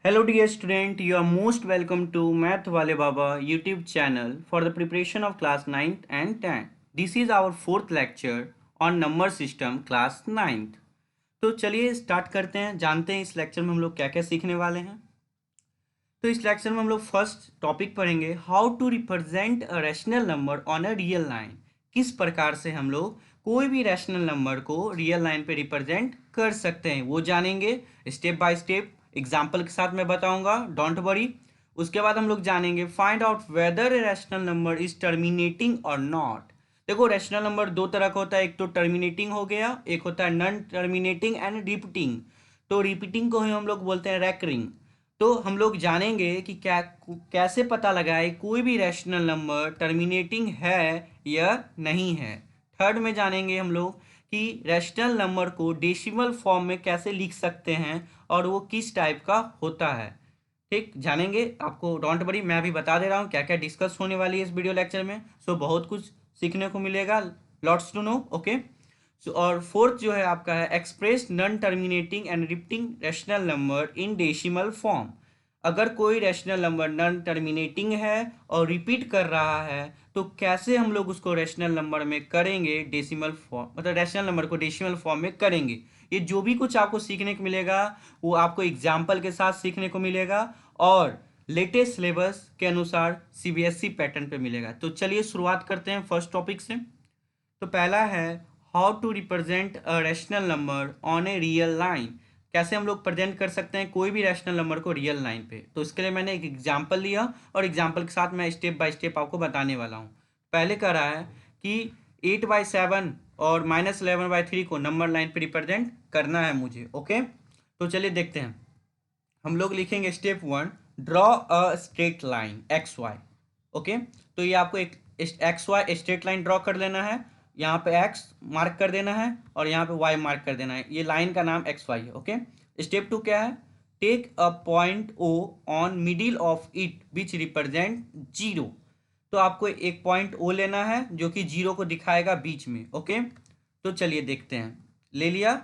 Hello dear student, you are most welcome to Math Wale Baba YouTube channel for the preparation of class 9th and 10th. This is our fourth lecture on number system class 9th. तो चलिए start करते हैं, जानते हैं इस lecture में हम लोग क्या क्या सीखने वाले हैं। तो इस लेक्चर में हम लोग फर्स्ट टॉपिक पढ़ेंगे how to represent a rational number on a real line. किस प्रकार से हम लोग कोई भी रैशनल नंबर को रियल लाइन पे रिप्रेजेंट कर सकते हैं वो जानेंगे स्टेप बाय स्टेप। एग्जाम्पल के साथ मैं बताऊंगा, डोंट वरी। उसके बाद हम लोग जानेंगे find out whether a rational number is terminating और नॉट। देखो रैशनल नंबर दो तरह का होता है, एक तो टर्मिनेटिंग हो गया, एक होता है नॉन टर्मिनेटिंग एंड रिपीटिंग। तो रिपीटिंग को ही हम लोग बोलते हैं रैकरिंग। तो हम लोग जानेंगे कि क्या कैसे पता लगाए कोई भी रैशनल नंबर टर्मिनेटिंग है या नहीं है। थर्ड में जानेंगे हम लोग कि रैशनल नंबर को डेसिमल फॉर्म में कैसे लिख सकते हैं और वो किस टाइप का होता है। ठीक, जानेंगे। आपको डोंट वरी, मैं अभी बता दे रहा हूँ क्या क्या डिस्कस होने वाली है इस वीडियो लेक्चर में। सो बहुत कुछ सीखने को मिलेगा, लॉट्स टू नो। ओके, सो और फोर्थ जो है आपका है express non terminating and repeating rational number in decimal form. अगर कोई रैशनल नंबर नॉन टर्मिनेटिंग है और रिपीट कर रहा है तो कैसे हम लोग उसको रैशनल नंबर में करेंगे डेसिमल फॉर्म, मतलब रैशनल नंबर को डेसिमल फॉर्म में करेंगे। ये जो भी कुछ आपको सीखने को मिलेगा वो आपको एग्जाम्पल के साथ सीखने को मिलेगा और लेटेस्ट सिलेबस के अनुसार सीबीएसई पैटर्न पे मिलेगा। तो चलिए शुरुआत करते हैं फर्स्ट टॉपिक से। तो पहला है how to represent a rational number on a real line. कैसे हम लोग प्रेजेंट कर सकते हैं कोई भी रैशनल नंबर को रियल लाइन पे। तो इसके लिए मैंने एक एग्जांपल लिया और एग्जांपल के साथ मैं स्टेप बाय स्टेप आपको बताने वाला हूँ। पहले कह रहा है कि 8/7 और -11/3 को नंबर लाइन पे रिप्रेजेंट करना है मुझे। ओके, तो चलिए देखते हैं। हम लोग लिखेंगे step 1, draw a straight line X Y. Okay, तो ये आपको एक X Y straight line draw कर लेना है। यहाँ पे एक्स मार्क कर देना है और यहाँ पे वाई मार्क कर देना है। ये लाइन का नाम एक्स वाई है। ओके, स्टेप 2 क्या है, take a point O on middle of it which represent zero. तो आपको एक पॉइंट ओ लेना है जो कि जीरो को दिखाएगा बीच में। ओके, तो चलिए देखते हैं। ले लिया।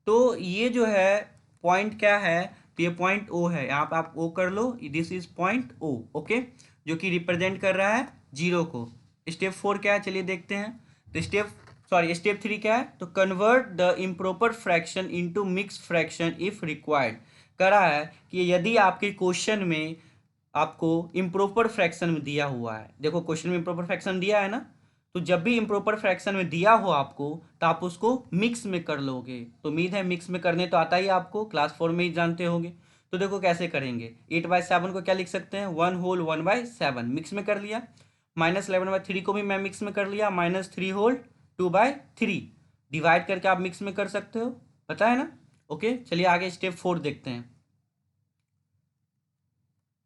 तो ये जो है पॉइंट क्या है, तो ये पॉइंट ओ है, यहाँ पे आप ओ कर लो, this is point O. Okay, जो कि रिप्रेजेंट कर रहा है जीरो को। स्टेप 4 क्या है, चलिए देखते हैं। तो स्टेप 3 क्या है, तो convert the improper fraction into mix fraction if required. कह रहा है कि यदि आपके क्वेश्चन में आपको इम्प्रॉपर फ्रैक्शन में दिया हुआ है, देखो क्वेश्चन में इम्प्रॉपर फ्रैक्शन दिया है ना, तो जब भी इम्प्रॉपर फ्रैक्शन में दिया हो आपको तो आप उसको मिक्स में कर लोगे। तो उम्मीद है मिक्स में करने तो आता ही आपको, क्लास 4 में ही जानते होंगे। तो देखो कैसे करेंगे, 8/7 को क्या लिख सकते हैं, 1/1/7 मिक्स में कर लिया। -11/3 को भी मैं मिक्स में कर लिया, -3/2/3 डिवाइड करके आप मिक्स में कर सकते हो, पता है ना। ओके, चलिए आगे स्टेप 4 देखते हैं।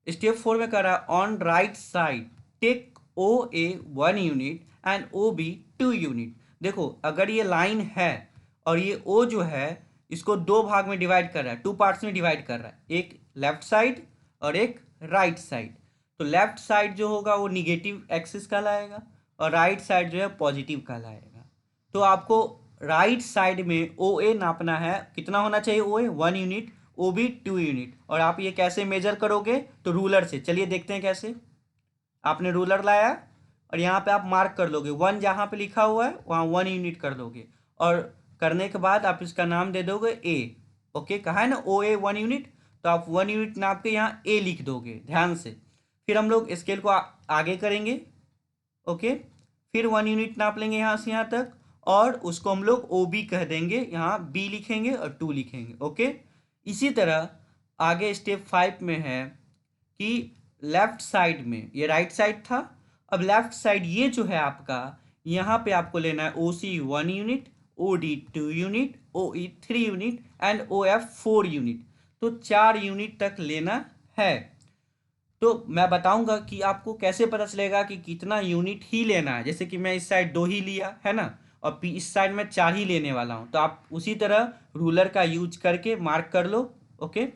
स्टेप 4 में कर रहा है on right side take O A 1 unit and O B 2 unit. देखो अगर ये लाइन है और ये ओ जो है इसको दो भाग में डिवाइड कर रहा है, टू पार्ट्स में डिवाइड कर रहा है, एक लेफ्ट साइड और एक राइट साइड। तो लेफ्ट साइड जो होगा वो निगेटिव एक्सिस कहलाएगा और राइट साइड जो है पॉजिटिव कहलाएगा। तो आपको राइट साइड में ओ ए नापना है, कितना होना चाहिए ओ A, 1 unit, O B 2 unit. और आप ये कैसे मेजर करोगे, तो रूलर से। चलिए देखते हैं कैसे। आपने रूलर लाया और यहाँ पे आप मार्क कर लोगे, 1 जहाँ पे लिखा हुआ है वहाँ 1 यूनिट कर लोगे और करने के बाद आप इसका नाम दे दोगे ए। ओके, कहा है ना ओ ए 1 यूनिट, तो आप 1 यूनिट नाप के यहाँ ए लिख दोगे ध्यान से। फिर हम लोग स्केल को आगे करेंगे। ओके, फिर 1 यूनिट नाप लेंगे यहाँ से यहाँ तक और उसको हम लोग ओ बी कह देंगे, यहाँ बी लिखेंगे और 2 लिखेंगे। ओके, इसी तरह आगे स्टेप 5 में है कि लेफ्ट साइड में, ये राइट साइड था, अब लेफ्ट साइड ये जो है आपका, यहाँ पे आपको लेना है O C 1 unit, O D 2 unit, O E 3 unit and O F 4 unit. तो 4 यूनिट तक लेना है। तो मैं बताऊंगा कि आपको कैसे पता चलेगा कि कितना यूनिट ही लेना है। जैसे कि मैं इस साइड 2 ही लिया है ना और इस साइड में 4 ही लेने वाला हूं, तो आप उसी तरह रूलर का यूज करके मार्क कर लो। ओके,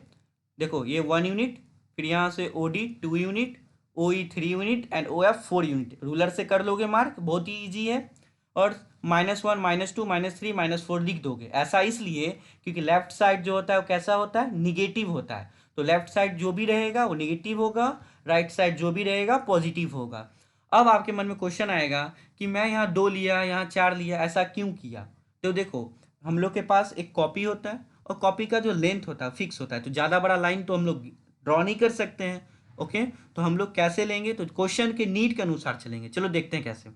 देखो ये 1 यूनिट, फिर यहाँ से O D 2 unit, O E 3 unit and O F 4 unit ruler से कर लोगे मार्क, बहुत ही ईजी है। और -1 -2 -3 -4 लिख दोगे। ऐसा इसलिए क्योंकि लेफ्ट साइड जो होता है वो कैसा होता है, निगेटिव होता है। तो लेफ्ट साइड जो भी रहेगा वो नेगेटिव होगा, राइट साइड जो भी रहेगा पॉजिटिव होगा। अब आपके मन में क्वेश्चन आएगा कि मैं यहाँ 2 लिया, यहाँ 4 लिया, ऐसा क्यों किया? तो देखो, हम लोग के पास एक कॉपी होता है और कॉपी का जो लेंथ होता है फिक्स होता है, तो ज़्यादा बड़ा लाइन तो हम लोग ड्रॉ नहीं कर सकते हैं। ओके, तो हम लोग कैसे लेंगे? तो क्वेश्चन के नीड के अनुसार चलेंगे। चलो देखते हैं कैसे।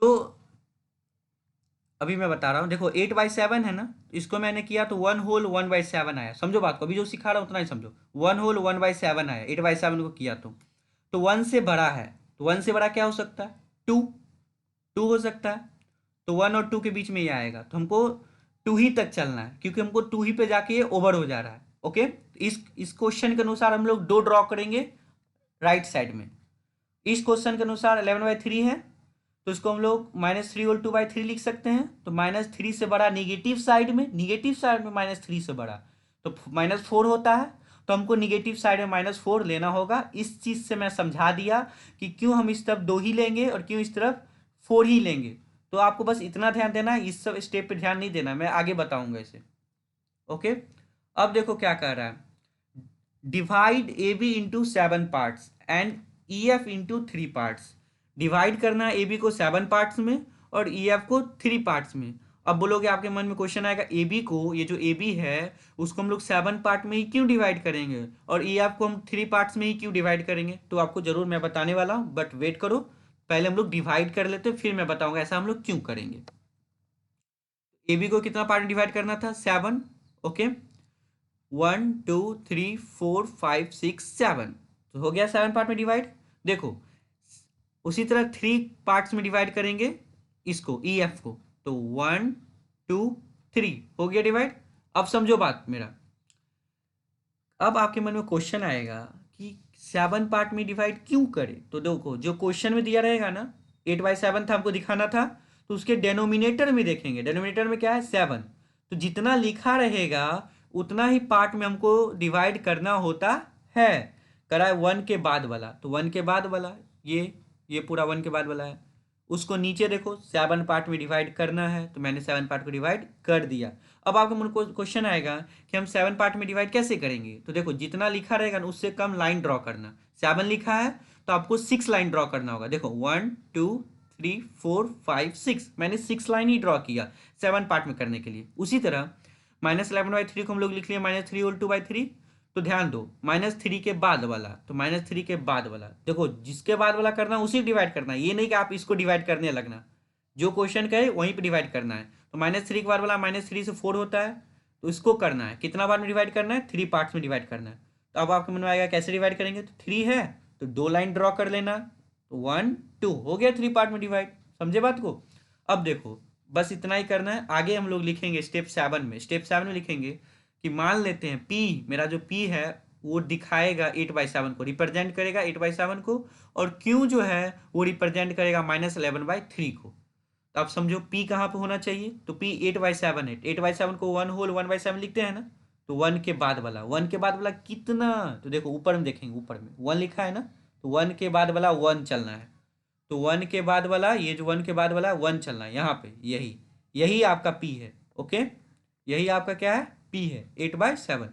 तो अभी मैं बता रहा हूँ, देखो 8/7 है ना, तो इसको मैंने किया तो 1/1/7 आया। समझो बात को, अभी जो सिखा रहा हूँ उतना ही समझो। 1/1/7 आया, 8/7 को किया तो 1 से बड़ा है, तो 1 से बड़ा क्या हो सकता है? 2, 2 हो सकता है। तो 1 और 2 के बीच में ये आएगा, तो हमको 2 ही तक चलना है, क्योंकि हमको 2 ही पे जाके ये ओवर हो जा रहा है। ओके, इस क्वेश्चन के अनुसार हम लोग 2 ड्रॉ करेंगे राइट साइड में। इस क्वेश्चन के अनुसार 11/3 है, तो इसको हम लोग -3/2/3 लिख सकते हैं। तो -3 से बड़ा निगेटिव साइड में, निगेटिव साइड में -3 से बड़ा तो -4 होता है। तो हमको निगेटिव साइड में -4 लेना होगा। इस चीज़ से मैं समझा दिया कि क्यों हम इस तरफ 2 ही लेंगे और क्यों इस तरफ 4 ही लेंगे। तो आपको बस इतना ध्यान देना है, इस सब स्टेप पे ध्यान नहीं देना, मैं आगे बताऊंगा इसे। ओके, अब देखो क्या कह रहा है, divide A B into 7 parts and E F into 3 parts. Divide करना है ए बी को 7 पार्ट्स में और ई एफ को 3 पार्ट्स में। अब बोलोगे, आपके मन में क्वेश्चन आएगा, ए बी को, ये जो ए बी है उसको हम लोग 7 पार्ट में ही क्यों डिवाइड करेंगे और ई एफ को हम 3 पार्ट्स में ही क्यों डिवाइड करेंगे? तो आपको जरूर मैं बताने वाला हूँ, बट वेट करो, पहले हम लोग डिवाइड कर लेते हैं, फिर मैं बताऊंगा ऐसा हम लोग क्यों करेंगे। ए बी को कितना पार्ट में डिवाइड करना था? 7। ओके, 1 2 3 4 5 6 7, तो हो गया 7 पार्ट में डिवाइड। देखो, उसी तरह 3 पार्ट्स में डिवाइड करेंगे इसको, ई एफ को, तो 1 2 3 हो गया डिवाइड। अब समझो बात मेरा, अब आपके मन में क्वेश्चन आएगा कि 7 पार्ट में डिवाइड क्यों करें? तो देखो, जो क्वेश्चन में दिया रहेगा ना, 8/7 था, हमको दिखाना था, तो उसके डेनोमिनेटर में देखेंगे, डेनोमिनेटर में क्या है? 7। तो जितना लिखा रहेगा उतना ही पार्ट में हमको डिवाइड करना होता है। करा है 1 के बाद वाला, तो 1 के बाद वाला, ये पूरा 1 के बाद वाला है। उसको नीचे देखो, 7 पार्ट में डिवाइड करना है, तो मैंने 7 पार्ट को डिवाइड कर दिया। अब आपके मन को क्वेश्चन आएगा कि हम 7 पार्ट में डिवाइड कैसे करेंगे? तो देखो, जितना लिखा रहेगा ना उससे कम लाइन ड्रॉ करना। 7 लिखा है तो आपको 6 लाइन ड्रॉ करना होगा। देखो, 1 2 3 4 5 6, मैंने 6 लाइन ही ड्रॉ किया 7 पार्ट में करने के लिए। उसी तरह -11/3 को हम लोग लिख लिए -3/2/3। तो ध्यान दो, -3 के बाद वाला, तो -3 के बाद वाला, देखो जिसके बाद वाला करना है उसी डिवाइड करना है, ये नहीं कि आप इसको डिवाइड करने लगना। जो क्वेश्चन कहे वहीं पे डिवाइड करना है। तो -3 के बाद वाला -3 से 4 होता है, तो इसको करना है, कितना बार में डिवाइड करना है? 3 पार्ट्स में डिवाइड करना है। तो अब आपके मन में आएगा कैसे डिवाइड करेंगे? तो 3 है तो 2 लाइन ड्रॉ कर लेना, तो 1 2 हो गया 3 पार्ट में डिवाइड। समझे बात को? अब देखो, बस इतना ही करना है। आगे हम लोग लिखेंगे स्टेप 7 में, स्टेप 7 में लिखेंगे कि मान लेते हैं पी, मेरा जो पी है वो दिखाएगा 8/7 को, रिप्रेजेंट करेगा 8/7 को, और क्यू जो है वो रिप्रेजेंट करेगा -11/3 को। तो आप समझो पी कहाँ पे होना चाहिए? तो पी 8/7 है, 8/7 को 1/1/7 लिखते हैं ना, तो 1 के बाद वाला, 1 के बाद वाला कितना? तो देखो ऊपर में देखेंगे, ऊपर में 1 लिखा है ना, तो 1 के बाद वाला 1 चलना है। तो 1 के बाद वाला, ये जो 1 के बाद वाला 1 चलना है यहाँ पे, यही यही आपका पी है। ओके, यही आपका क्या है? पी है 8/7।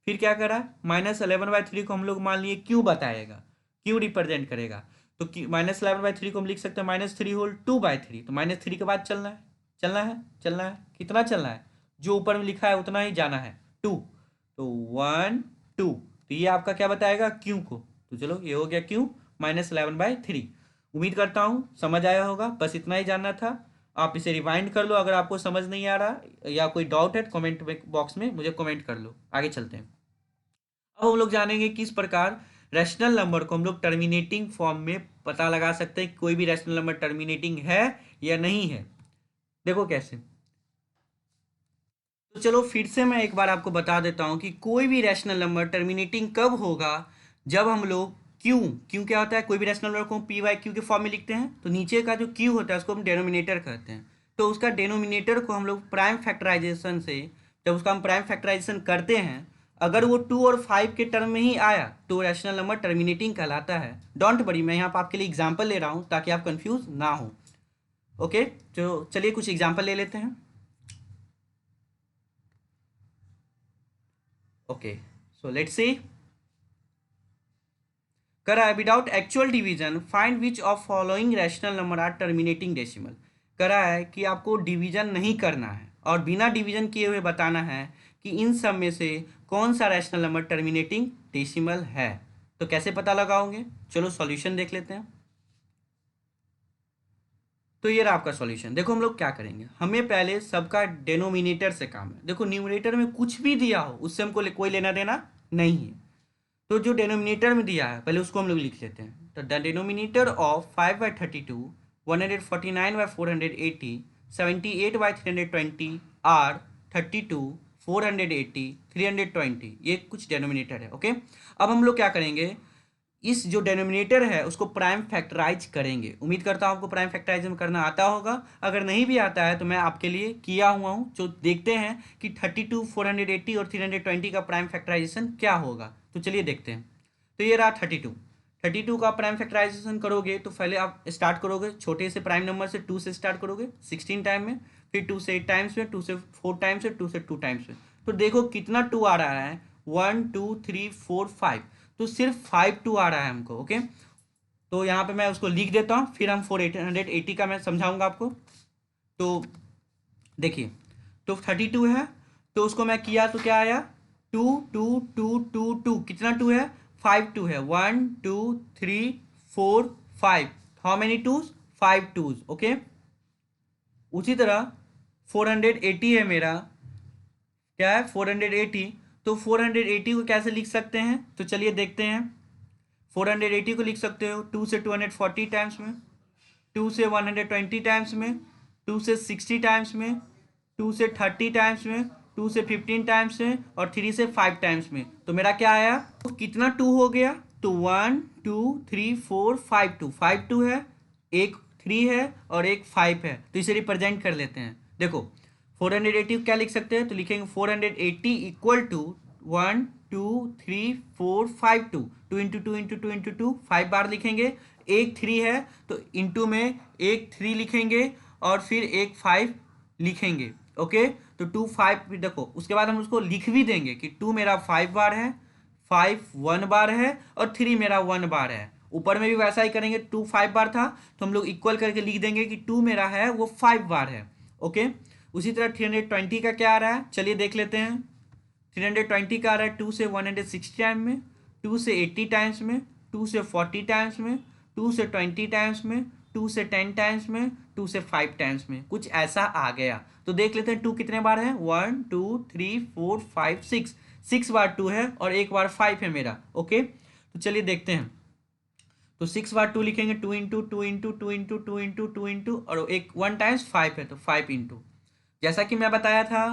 फिर क्या करा? -11/3 को हम लोग मान लिए क्यों बताएगा, क्यों रिप्रेजेंट करेगा। तो -11/3 को हम लिख सकते हैं -3/2/3। तो -3 के बाद चलना है, चलना है, चलना है, कितना चलना है? जो ऊपर में लिखा है उतना ही जाना है, 2। तो 1 2, तो ये आपका क्या बताएगा? क्यों को। तो चलो, ये हो गया क्यों -11/3। उम्मीद करता हूँ समझ आया होगा, बस इतना ही जानना था। आप इसे रिवाइंड कर लो, अगर आपको समझ नहीं आ रहा या कोई डाउट है कमेंट बॉक्स में मुझे कमेंट कर लो। आगे चलते हैं। अब हम लोग जानेंगे किस प्रकार रैशनल नंबर को हम लोग टर्मिनेटिंग फॉर्म में पता लगा सकते हैं कि कोई भी रैशनल नंबर टर्मिनेटिंग है या नहीं है। देखो कैसे। तो चलो फिर से मैं एक बार आपको बता देता हूं कि कोई भी रैशनल नंबर टर्मिनेटिंग कब होगा? जब हम लोग क्यू, क्यू क्या होता है? कोई भी रैशनल नंबर को पी वाई क्यू के फॉर्म में लिखते हैं, तो नीचे का जो क्यू होता है उसको हम डेनोमिनेटर कहते हैं। तो उसका डेनोमिनेटर को हम लोग प्राइम फैक्टराइजेशन से, जब उसका हम प्राइम फैक्टराइजेशन करते हैं, अगर वो 2 और 5 के टर्म में ही आया तो रैशनल नंबर टर्मिनेटिंग कहलाता है। डोंट वरी, मैं यहाँ पर आपके लिए एग्जाम्पल ले रहा हूँ ताकि आप कंफ्यूज ना हो। ओके, तो चलिए कुछ एग्जाम्पल ले लेते हैं। Okay, so let's see. कर रहा है without actual division find which of following rational number are terminating decimal. कर रहा है कि आपको डिवीजन नहीं करना है और बिना डिवीजन किए हुए बताना है कि इन सब में से कौन सा रैशनल नंबर टर्मिनेटिंग डेसिमल है। तो कैसे पता लगाओगे, चलो सॉल्यूशन देख लेते हैं। तो ये रहा आपका सॉल्यूशन। देखो हम लोग क्या करेंगे, हमें पहले सबका डेनोमिनेटर से काम है। देखो न्यूमरेटर में कुछ भी दिया हो उससे हमको कोई लेना देना नहीं है। तो जो डेनोमिनेटर में दिया है पहले उसको हम लोग लिख लेते हैं। तो द डेनोमिनेटर ऑफ 5/32, 149/480, 78/320 आर 32, 480, 320, ये कुछ डेनोमिनेटर है। ओके, अब हम लोग क्या करेंगे, इस जो डेनोमिनेटर है उसको प्राइम फैक्टराइज करेंगे। उम्मीद करता हूँ आपको प्राइम फैक्टराइज करना आता होगा। अगर नहीं भी आता है तो मैं आपके लिए किया हुआ हूँ। जो देखते हैं कि 32, 480 और 320 का प्राइम फैक्टराइजेशन क्या होगा। तो चलिए देखते हैं। तो ये रहा 32 का प्राइम फैक्टराइजेशन करोगे तो पहले आप स्टार्ट करोगे छोटे से प्राइम नंबर से, 2 से स्टार्ट करोगे 16 टाइम में, फिर 2 से 8 टाइम्स में, 2 से 4 टाइम्स में, 2 से 2 टाइम्स में। तो देखो कितना 2 आ रहा है, 1 2 3 4 5। तो सिर्फ 5 2 आ रहा है हमको। ओके, तो यहाँ पे मैं उसको लिख देता हूँ, फिर हम 480 का मैं समझाऊंगा आपको। तो देखिए, तो 32 है, तो उसको मैं किया तो क्या आया, 2 2 2 2 2, कितना 2 है, 5 2 है, 1 2 3 4 5। How many twos, 5 twos. Okay, उसी तरह 480 है मेरा, क्या है 480। तो 480 को कैसे लिख सकते हैं, तो चलिए देखते हैं। 480 को लिख सकते हो 2 से 240 टाइम्स में, 2 से 120 टाइम्स में, 2 से 60 टाइम्स में, 2 से 30 टाइम्स में, 2 से 15 टाइम्स में और 3 से 5 टाइम्स में। तो मेरा क्या आया, तो कितना 2 हो गया, तो 1 2 3 4 5 2, 5 2 है, एक 3 है और एक 5 है। तो इसे रिप्रेजेंट कर लेते हैं। देखो 480 क्या लिख सकते हैं, तो लिखेंगे 480 equal to 1 2 3 4 5 2, 2 into 2 into 2 into 2, 5 बार लिखेंगे। एक 3 है तो इंटू में एक 3 लिखेंगे और फिर एक 5 लिखेंगे। ओके, तो 2 5, देखो उसके बाद हम उसको लिख भी देंगे कि 2 मेरा 5 बार है, 5 1 बार है और 3 मेरा 1 बार है। ऊपर में भी वैसा ही करेंगे, 2 5 बार था तो हम लोग इक्वल करके लिख देंगे कि 2 मेरा है वो 5 बार है। ओके, उसी तरह 320 का क्या आ रहा है, चलिए देख लेते हैं। 320 का आ रहा है 2 से 160 टाइम में, 2 से 80 टाइम्स में, 2 से 40 टाइम्स में, 2 से 20 टाइम्स में, 2 से 10 टाइम्स में, 2 से 5 टाइम्स में, कुछ ऐसा आ गया। तो देख लेते हैं 2 कितने बार है, 1 2 3 4 5 6, 6 बार 2 है और एक बार 5 है मेरा। ओके, तो चलिए देखते हैं। तो 6 बार 2 लिखेंगे, 2 into 2 into 2 into 2 into 2 into और एक 1 टाइम्स 5 है तो 5 इंटू। जैसा कि मैं बताया था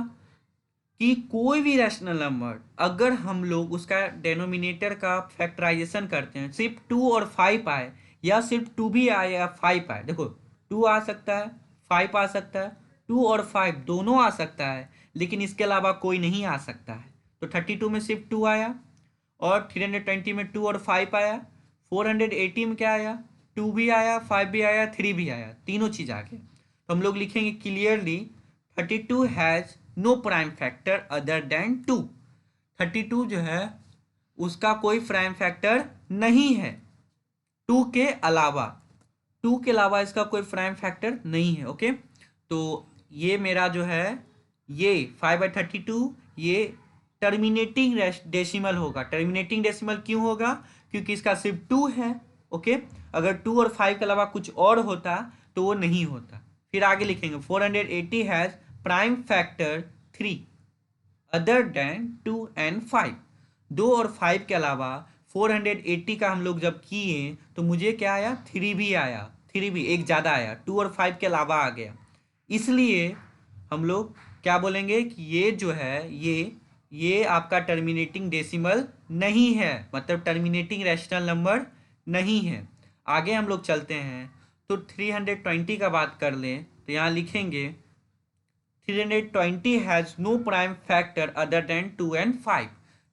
कि कोई भी रैशनल नंबर अगर हम लोग उसका डेनोमिनेटर का फैक्टराइजेशन करते हैं, सिर्फ 2 और 5 आए या सिर्फ 2 भी आए या 5 आए, देखो 2 आ सकता है, 5 आ सकता है, 2 और 5 दोनों आ सकता है, लेकिन इसके अलावा कोई नहीं आ सकता है। तो 32 में सिर्फ 2 आया और 320 में 2 और 5 आया, 480 में क्या आया, 2 भी आया, 5 भी आया, 3 भी आया, तीनों चीज़ आ गए। तो हम लोग लिखेंगे clearly 32 has no prime factor other than 2। 32 जो है उसका कोई प्राइम फैक्टर नहीं है, 2 के अलावा, 2 के अलावा इसका कोई प्राइम फैक्टर नहीं है। ओके, तो ये मेरा जो है ये 5/32 ये टर्मिनेटिंग डेसिमल होगा। टर्मिनेटिंग डेसिमल क्यों होगा, क्योंकि इसका सिर्फ 2 है। ओके, अगर 2 और 5 के अलावा कुछ और होता तो वो नहीं होता। फिर आगे लिखेंगे 480 has prime factor 3 other than 2 and 5। 2 और 5 के अलावा 480 का हम लोग जब किए तो मुझे क्या आया, 3 भी आया, 3 भी एक ज़्यादा आया, 2 और 5 के अलावा आ गया। इसलिए हम लोग क्या बोलेंगे कि ये जो है ये आपका टर्मिनेटिंग डेसिमल नहीं है, मतलब टर्मिनेटिंग रैशनल नंबर नहीं है। आगे हम लोग चलते हैं तो 320 का बात कर लें तो यहाँ लिखेंगे 320 has no prime factor other than 2 and 5।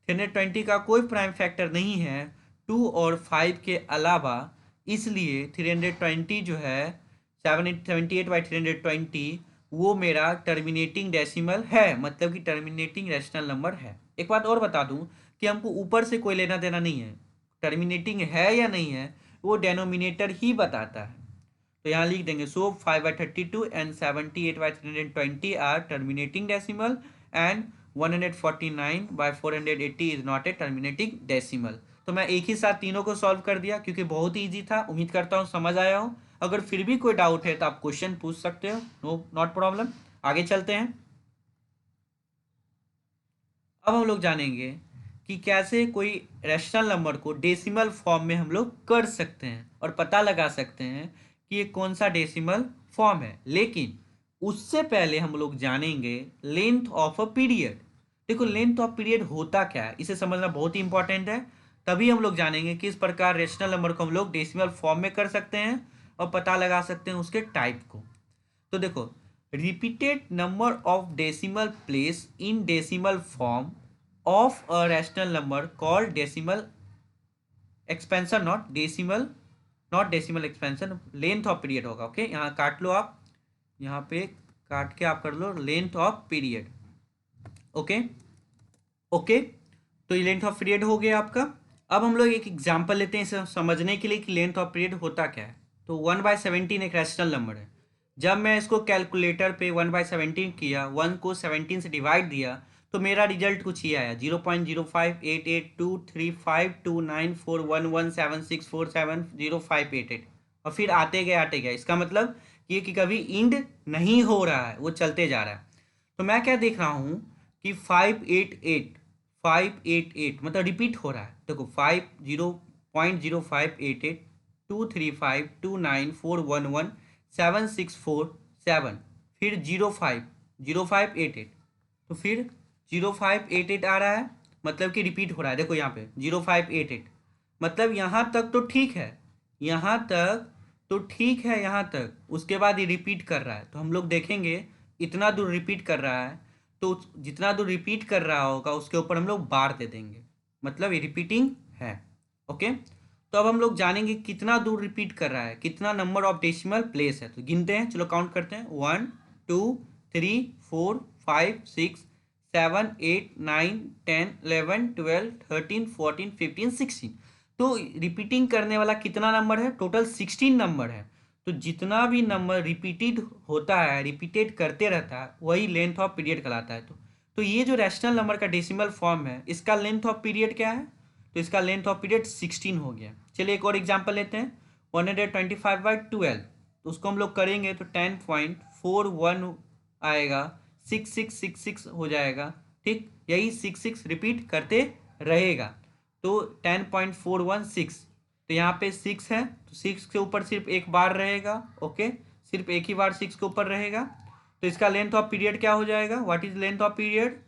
320 का कोई प्राइम फैक्टर नहीं है 2 और 5 के अलावा, इसलिए 320 जो है 778/320 वो मेरा टर्मिनेटिंग डेसिमल है, मतलब कि टर्मिनेटिंग रैशनल नंबर है। एक बात और बता दूं कि हमको ऊपर से कोई लेना देना नहीं है, टर्मिनेटिंग है या नहीं है वो डेनोमिनेटर ही बताता है। तो यहाँ लिख देंगे so 5/32 and 78/320 are terminating decimal and 149/480 is not a terminating decimal. तो मैं एक ही साथ तीनों को सॉल्व कर दिया क्योंकि बहुत ही ईजी था। उम्मीद करता हूँ समझ आया हो। अगर फिर भी कोई डाउट है तो आप क्वेश्चन पूछ सकते हो, नो नॉट प्रॉब्लम। आगे चलते हैं। अब हम लोग जानेंगे कि कैसे कोई रैशनल नंबर को डेसिमल फॉर्म में हम लोग कर सकते हैं और पता लगा सकते हैं कि ये कौन सा डेसिमल फॉर्म है। लेकिन उससे पहले हम लोग जानेंगे लेंथ ऑफ अ पीरियड। देखो लेंथ ऑफ पीरियड होता क्या है, इसे समझना बहुत ही इंपॉर्टेंट है। तभी हम लोग जानेंगे किस प्रकार रैशनल नंबर को हम लोग डेसिमल फॉर्म में कर सकते हैं और पता लगा सकते हैं उसके टाइप को। तो देखो, repeated number of decimal place in decimal form of a rational number called decimal expansion, not decimal expansion, length of period होगा। ओके, यहाँ काट लो आप, यहाँ पे काट के आप कर लो length of period. Okay okay, तो ये लेंथ ऑफ पीरियड हो गया आपका। अब हम लोग एक एग्जांपल लेते हैं इसे समझने के लिए कि लेंथ ऑफ पीरियड होता क्या है। तो 1/17 एक रैशनल नंबर है। जब मैं इसको कैलकुलेटर पे 1/17 किया, 1 को 17 से डिवाइड दिया, तो मेरा रिजल्ट कुछ ये आया 0.05882352941176470588। और फिर आते गए इसका मतलब ये कि कभी इंड नहीं हो रहा है, वो चलते जा रहा है। तो मैं क्या देख रहा हूँ कि 588 मतलब रिपीट हो रहा है। देखो 0.0588235294117647, फिर 05 तो फिर 0588 आ रहा है, मतलब कि रिपीट हो रहा है। देखो यहाँ पे 0588, मतलब यहाँ तक तो ठीक है, यहाँ तक तो ठीक है, यहाँ तक। उसके बाद ये रिपीट कर रहा है, तो हम लोग देखेंगे इतना दूर रिपीट कर रहा है, तो जितना दूर रिपीट कर रहा होगा उसके ऊपर हम लोग बार दे देंगे, मतलब ये रिपीटिंग है। ओके, तो अब हम लोग जानेंगे कितना दूर रिपीट कर रहा है, कितना नंबर ऑफ डेसिमल प्लेस है। तो गिनते हैं, चलो काउंट करते हैं। 1 2 3 4 5 6 7 8 9 10 11 12 13 14 15 16। तो रिपीटिंग करने वाला कितना नंबर है? टोटल 16 नंबर है। तो जितना भी नंबर रिपीटेड होता है, रिपीटेड करते रहता है, वही लेंथ ऑफ पीरियड कहलाता है। तो ये जो रैशनल नंबर का डेसिमल फॉर्म है, इसका लेंथ ऑफ पीरियड क्या है? तो इसका लेंथ ऑफ पीरियड 16 हो गया। चलिए एक और एग्जांपल लेते हैं। 125/12, तो उसको हम लोग करेंगे तो 10.41 आएगा, 6666 हो जाएगा। ठीक, यही 66 रिपीट करते रहेगा। तो 10.416, तो यहाँ पे 6 है, तो 6 के ऊपर सिर्फ एक बार रहेगा। ओके, सिर्फ एक ही बार 6 के ऊपर रहेगा। तो इसका लेंथ ऑफ पीरियड क्या हो जाएगा? What is length of period?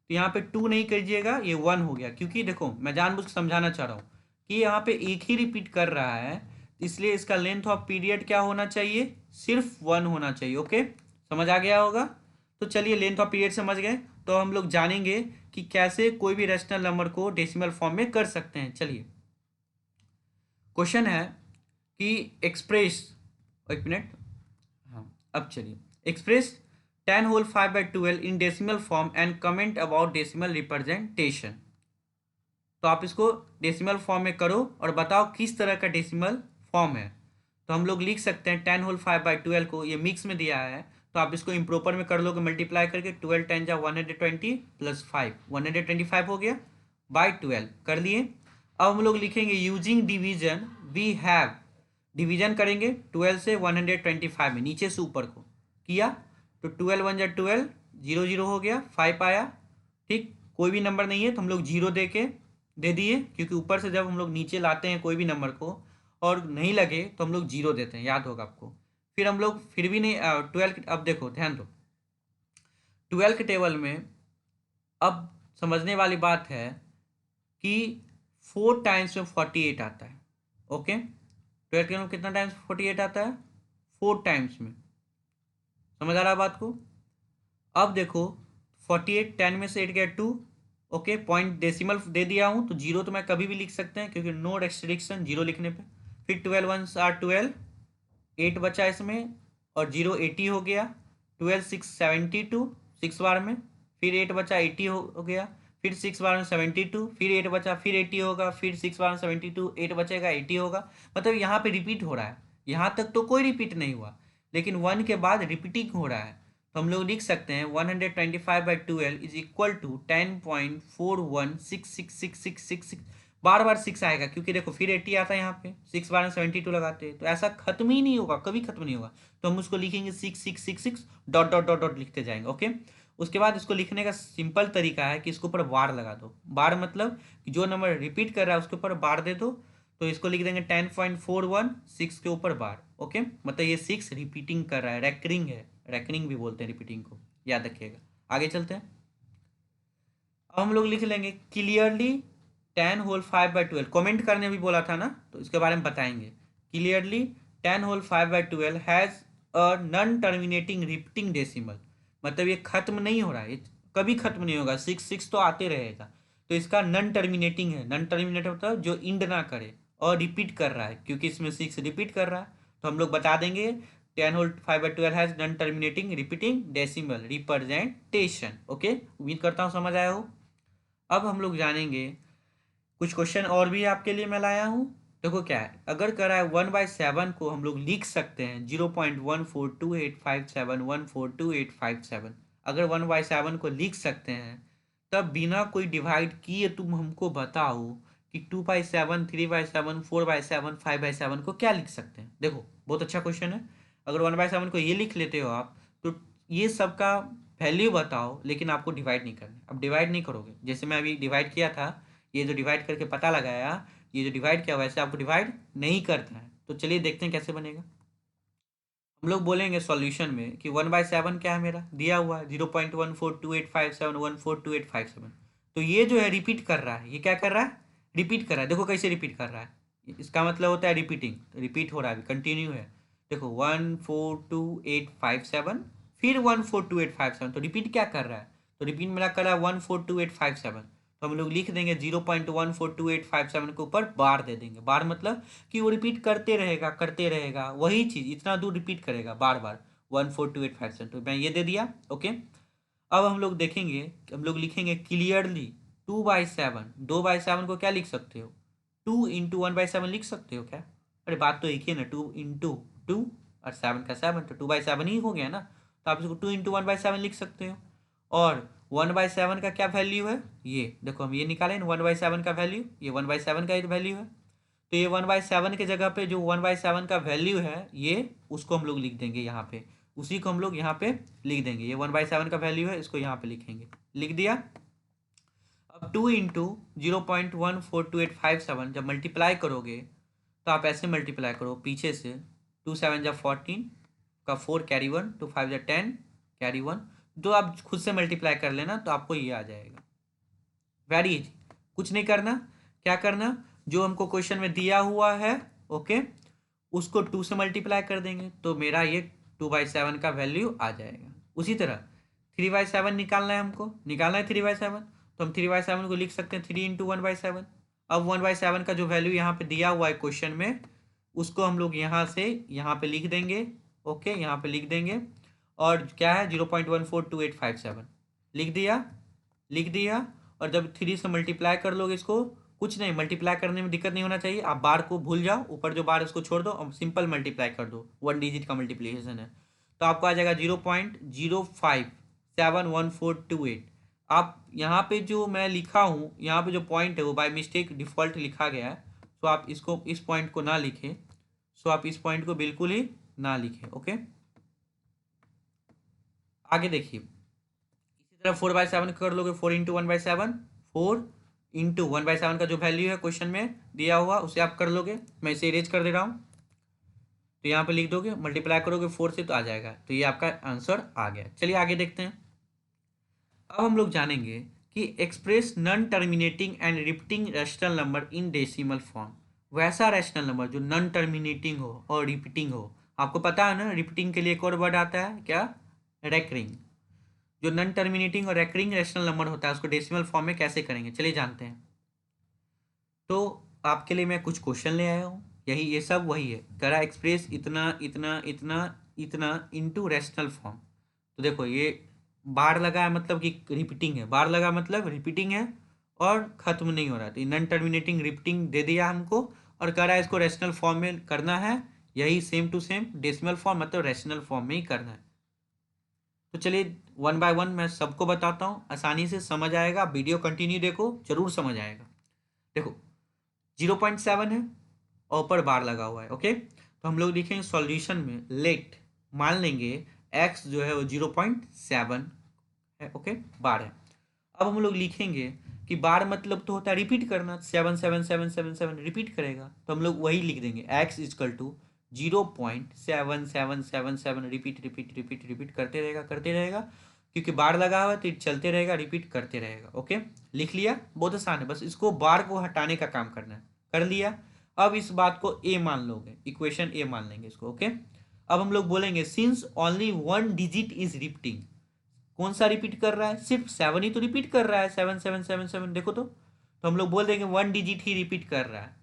तो यहाँ पे 2 नहीं कीजिएगा, ये 1 हो गया, क्योंकि देखो मैं जानबूझ के समझाना चाह रहा हूँ कि यहाँ पे एक ही रिपीट कर रहा है, इसलिए इसका लेंथ ऑफ पीरियड क्या होना चाहिए? सिर्फ 1 होना चाहिए। ओके, समझ आ गया होगा। तो चलिए लेंथ ऑफ पीरियड समझ गए, तो हम लोग जानेंगे कि कैसे कोई भी रैशनल नंबर को डेसिमल फॉर्म में कर सकते हैं। चलिए, क्वेश्चन है कि एक्सप्रेस, एक मिनट, हाँ अब चलिए, express 10^5/12 in decimal form and comment about decimal representation. तो आप इसको डेसिमल फॉर्म में करो और बताओ किस तरह का डेसिमल फॉर्म है। तो हम लोग लिख सकते हैं 10^5/12 को, ये मिक्स में दिया है, तो आप इसको इम्प्रॉपर में कर लोगे मल्टीप्लाई करके। 12 10 जा 120 प्लस 5 125 हो गया, बाई 12 कर लिए। अब हम लोग लिखेंगे using division we have, division करेंगे 12 से 125 में, नीचे से ऊपर को किया, तो 12 1 जा 12, 0 0 हो गया, 5 आया। ठीक, कोई भी नंबर नहीं है तो हम लोग 0 दे दिए, क्योंकि ऊपर से जब हम लोग नीचे लाते हैं कोई भी नंबर को और नहीं लगे तो हम लोग 0 देते हैं, याद होगा आपको। फिर हम लोग फिर भी नहीं 12, अब देखो ध्यान दो 12 के टेबल में, अब समझने वाली बात है कि 4 टाइम्स में 48 आता है। ओके, 12 के टेबल में कितना टाइम्स 48 आता है? 4 टाइम्स में। समझ आ रहा है बात को? अब देखो 48, 10 में से 8 गया 2। ओके, पॉइंट डेसिमल दे दिया हूँ, तो 0 तो मैं कभी भी लिख सकते हैं क्योंकि नो रेस्ट्रिक्शन 0 लिखने पे। फिर 12 1 आर 12, 8 बचा इसमें, और 0 80 हो गया। 12 6 72, 6 बार में, फिर 8 बचा 80 हो गया। फिर 6 बार में 72, फिर 8 बचा, फिर 80 होगा, फिर 6 बार में 72, 8 बचेगा, 80 होगा। मतलब यहाँ पे रिपीट हो रहा है। यहाँ तक तो कोई रिपीट नहीं हुआ, लेकिन 1 के बाद रिपीटिंग हो रहा है। तो हम लोग लिख सकते हैं 125/12 इज इक्वल टू 10.41666666। बार बार 6 आएगा, क्योंकि देखो फिर 80 आता है, यहाँ पे 6 बार में 72 लगाते हैं, तो ऐसा खत्म ही नहीं होगा, कभी खत्म नहीं होगा। तो हम उसको लिखेंगे 6666 डॉट डॉट डॉट डॉट लिखते जाएंगे। ओके, उसके बाद इसको लिखने का सिंपल तरीका है कि इसके ऊपर बार लगा दो। बार मतलब कि जो नंबर रिपीट कर रहा है उसके ऊपर बार दे दो। तो इसको लिख देंगे 10.41 6 के ऊपर बार। ओके, मतलब ये 6 रिपीटिंग कर रहा है, रैकरिंग है, रैकरिंग भी बोलते हैं रिपीटिंग को, याद रखिएगा। आगे चलते हैं। अब हम लोग लिख लेंगे क्लियरली 10 होल 5/12। कमेंट करने भी बोला था ना, तो इसके बारे में बताएंगे। Clearly 10 whole 5/12 has a non terminating repeating decimal. मतलब ये खत्म नहीं हो रहा है, ये कभी खत्म नहीं होगा, 6 तो आते रहेगा। तो इसका नॉन टर्मिनेटिंग है। नॉन टर्मिनेट मतलब जो इंड ना करे और रिपीट कर रहा है, क्योंकि इसमें 6 रिपीट कर रहा है। तो हम लोग बता देंगे 10 whole 5/12 has non terminating repeating decimal representation. Okay, उम्मीद करता हूँ समझ आया हो। अब हम लोग जानेंगे कुछ क्वेश्चन और भी आपके लिए मैं लाया हूँ। देखो क्या है, अगर करा है 1/7 को हम लोग लिख सकते हैं 0.142857 अगर 1/7 को लिख सकते हैं, तब बिना कोई डिवाइड किए तुम हमको बताओ कि 2/7 3/7 4/7 5/7 को क्या लिख सकते हैं। देखो बहुत अच्छा क्वेश्चन है। अगर 1/7 को ये लिख लेते हो आप, तो ये सबका वैल्यू बताओ, लेकिन आपको डिवाइड नहीं करना। अब डिवाइड नहीं करोगे, जैसे मैं अभी डिवाइड किया था, ये जो डिवाइड करके पता लगाया, ये जो डिवाइड किया वैसे आपको डिवाइड नहीं करता है। तो चलिए देखते हैं कैसे बनेगा। हम लोग बोलेंगे सॉल्यूशन में कि 1/7 क्या है, मेरा दिया हुआ है 0.142857 तो ये जो है रिपीट कर रहा है। ये क्या कर रहा है, रिपीट कर रहा है। देखो कैसे रिपीट कर रहा है, इसका मतलब होता है रिपीटिंग, रिपीट हो रहा है, कंटिन्यू है। देखो 142,857, फिर 142,857, तो रिपीट क्या कर रहा है, तो रिपीट मेरा कर रहा है 142,857। तो हम लोग लिख देंगे 0.142857 के ऊपर बार दे देंगे। बार मतलब कि वो रिपीट करते रहेगा वही चीज, इतना दूर रिपीट करेगा बार बार 142,857। तो मैं ये दे दिया। ओके, अब हम लोग देखेंगे, हम लोग लिखेंगे क्लियरली 2/7। 2/7 को क्या लिख सकते हो, 2 × 1/7 लिख सकते हो क्या। अरे बात तो एक ही है ना, 2 × 2 और 7 का 7, तो 2/7 ही हो गया ना। तो आप इसको 2 × 1/7 लिख सकते हो। और 1/7 का क्या वैल्यू है, ये देखो हम ये निकालें 1/7 का वैल्यू, ये 1/7 का ही वैल्यू है। तो ये 1/7 के जगह पे जो 1/7 का वैल्यू है, ये उसको हम लोग लिख देंगे यहाँ पे, उसी को हम लोग यहाँ पे लिख देंगे। ये 1/7 का वैल्यू है, इसको यहाँ पे लिखेंगे, लिख दिया। अब 2 × 0.142857 जब मल्टीप्लाई करोगे, तो आप ऐसे मल्टीप्लाई करो पीछे से, 2 × 7 = 14 का 4 कैरी 1, 2 × 5 = 10 कैरी 1। जो आप खुद से मल्टीप्लाई कर लेना तो आपको ये आ जाएगा। वेरी इजी, कुछ नहीं करना। क्या करना, जो हमको क्वेश्चन में दिया हुआ है, ओके, उसको 2 से मल्टीप्लाई कर देंगे, तो मेरा ये 2/7 का वैल्यू आ जाएगा। उसी तरह 3/7 निकालना है, हमको निकालना है 3/7, तो हम 3/7 को लिख सकते हैं 3 × 1/7। अब 1/7 का जो वैल्यू यहाँ पे दिया हुआ है क्वेश्चन में, उसको हम लोग यहाँ से यहाँ पे लिख देंगे। ओके, यहाँ पे लिख देंगे, और क्या है 0.142857 लिख दिया, लिख दिया। और जब 3 से मल्टीप्लाई कर लोगे इसको, कुछ नहीं, मल्टीप्लाई करने में दिक्कत नहीं होना चाहिए, आप बार को भूल जाओ, ऊपर जो बार है उसको छोड़ दो और सिंपल मल्टीप्लाई कर दो, 1 डिजिट का मल्टीप्लिकेशन है। तो आपको आ जाएगा 0.05711428। आप यहाँ पे जो मैं लिखा हूँ, यहाँ पे जो पॉइंट है वो बाय मिस्टेक डिफॉल्ट लिखा गया है, तो आप इसको, इस पॉइंट को ना लिखें। सो आप इस पॉइंट को बिल्कुल ही ना लिखें। ओके, आगे देखिए, इसी तरह 4/7 कर लोगे, 4 × 1/7, 4 × 1/7 का जो वैल्यू है क्वेश्चन में दिया हुआ उसे आप कर लोगे। मैं इसे इरेज कर दे रहा हूँ, तो यहाँ पे लिख दोगे, मल्टीप्लाई करोगे 4 से तो आ जाएगा। तो ये आपका आंसर आ गया। चलिए आगे देखते हैं। अब हम लोग जानेंगे कि express non terminating and repeating rational number in decimal form. वैसा रैशनल नंबर जो नॉन टर्मिनेटिंग हो और रिपीटिंग हो। आपको पता है ना, रिपीटिंग के लिए एक और वर्ड आता है क्या, रेकरिंग। जो नॉन टर्मिनेटिंग और रेकरिंग रैशनल नंबर होता है उसको डेसिमल फॉर्म में कैसे करेंगे, चलिए जानते हैं। तो आपके लिए मैं कुछ क्वेश्चन ले आया हूँ, यही ये सब वही है, करा एक्सप्रेस इतना इतना इतना इतना इनटू रैशनल फॉर्म। तो देखो ये बार लगा है मतलब कि रिपीटिंग है, बार लगा मतलब रिपीटिंग है और खत्म नहीं हो रहा, तो नॉन टर्मिनेटिंग रिपीटिंग दे दिया हमको और कह रहा है इसको रेशनल फॉर्म में करना है, यही same to same decimal form मतलब रेशनल फॉर्म में ही करना है। तो चलिए वन बाय वन मैं सबको बताता हूँ, आसानी से समझ आएगा, वीडियो कंटिन्यू देखो जरूर समझ आएगा। देखो 0.7 है और ऊपर बार लगा हुआ है, ओके। तो हम लोग लिखेंगे सॉल्यूशन में लेट, मान लेंगे x जो है वो 0.7 है, ओके, बार है। अब हम लोग लिखेंगे कि बार मतलब तो होता है रिपीट करना, 77777 रिपीट करेगा, तो हम लोग वही लिख देंगे x equal to 0.7777 repeat repeat repeat repeat करते रहेगा क्योंकि बार लगा हुआ है तो चलते रहेगा, रिपीट करते रहेगा, ओके। लिख लिया, बहुत आसान है, बस इसको बार को हटाने का काम करना है, कर लिया। अब इस बात को ए मान लोगे, इक्वेशन ए मान लेंगे इसको, ओके। अब हम लोग बोलेंगे since only one digit is repeating, कौन सा रिपीट कर रहा है, सिर्फ 7 ही तो रिपीट कर रहा है, 7777 देखो तो हम लोग बोल देंगे वन डिजिट ही रिपीट कर रहा है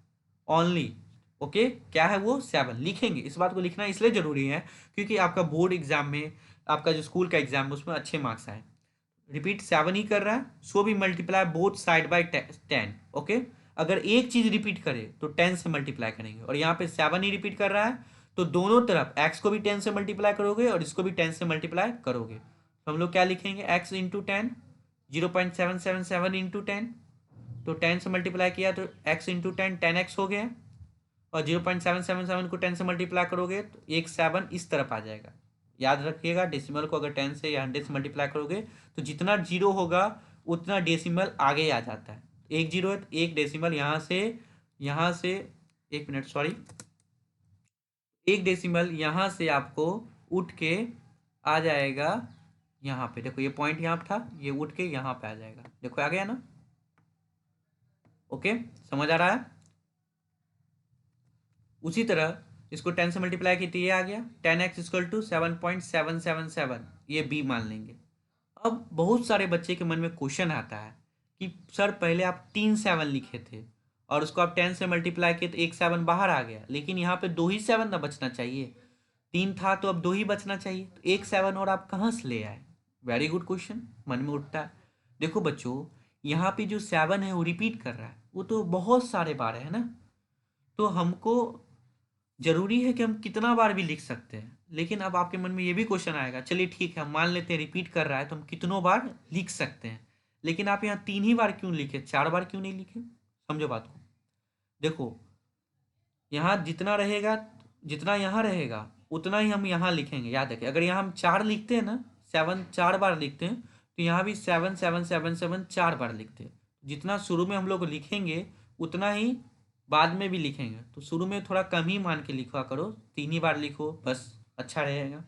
ओनली, ओके। क्या है वो, 7 लिखेंगे। इस बात को लिखना इसलिए जरूरी है क्योंकि आपका बोर्ड एग्जाम में, आपका जो स्कूल का एग्जाम है उसमें अच्छे मार्क्स आए। रिपीट 7 ही कर रहा है, सो भी multiply both side by 10, okay. अगर एक चीज रिपीट करे तो 10 से मल्टीप्लाई करेंगे और यहाँ पे 7 ही रिपीट कर रहा है तो दोनों तरफ x को भी 10 से मल्टीप्लाई करोगे और इसको भी 10 से मल्टीप्लाई करोगे, तो हम लोग क्या लिखेंगे x इंटू 10, 0.777 इंटू 10, तो 10 से मल्टीप्लाई किया तो x इंटू 10 10x हो गया और 0.777 को 10 से मल्टीप्लाई करोगे तो एक 7 इस तरफ आ जाएगा। याद रखिएगा डेसिमल को अगर 10 से या 100 से मल्टीप्लाई करोगे तो जितना जीरो होगा उतना डेसिमल आगे आ जाता है, एक जीरो है तो एक डेसिमल यहाँ से 1 मिनट सॉरी, एक डेसिमल यहाँ से आपको उठ के आ जाएगा यहाँ पे, देखो ये पॉइंट यहाँ पे था, ये उठ के यहाँ पे आ जाएगा, देखो आ गया ना, ओके, समझ आ रहा है। उसी तरह इसको 10 से मल्टीप्लाई की तो ये आ गया 10x इक्वल टू 7.777, ये b मान लेंगे। अब बहुत सारे बच्चे के मन में क्वेश्चन आता है कि सर पहले आप 3 7 लिखे थे और उसको आप 10 से मल्टीप्लाई किए तो एक 7 बाहर आ गया, लेकिन यहाँ पे 2 ही 7 ना बचना चाहिए, 3 था तो अब 2 ही बचना चाहिए, तो एक 7 और आप कहाँ से ले आए। वेरी गुड क्वेश्चन मन में उठता है। देखो बच्चों, यहाँ पे जो 7 है वो रिपीट कर रहा है, वो तो बहुत सारे बार है ना, तो हमको जरूरी है कि हम कितना बार भी लिख सकते हैं, लेकिन अब आपके मन में ये भी क्वेश्चन आएगा, चलिए ठीक है हम मान लेते हैं रिपीट कर रहा है तो हम कितनों बार लिख सकते हैं, लेकिन आप यहाँ 3 ही बार क्यों लिखे, 4 बार क्यों नहीं लिखे, समझो बात को। देखो यहाँ जितना रहेगा, जितना यहाँ रहेगा उतना ही हम यहाँ लिखेंगे, याद रखिए। अगर यहाँ हम 4 लिखते हैं ना, 7 4 बार लिखते हैं तो यहाँ भी 7 7 7 7 4 बार लिखते हैं, जितना शुरू में हम लोग लिखेंगे उतना ही बाद में भी लिखेंगे, तो शुरू में थोड़ा कम ही मान के लिखा करो, 3 ही बार लिखो बस, अच्छा रहेगा।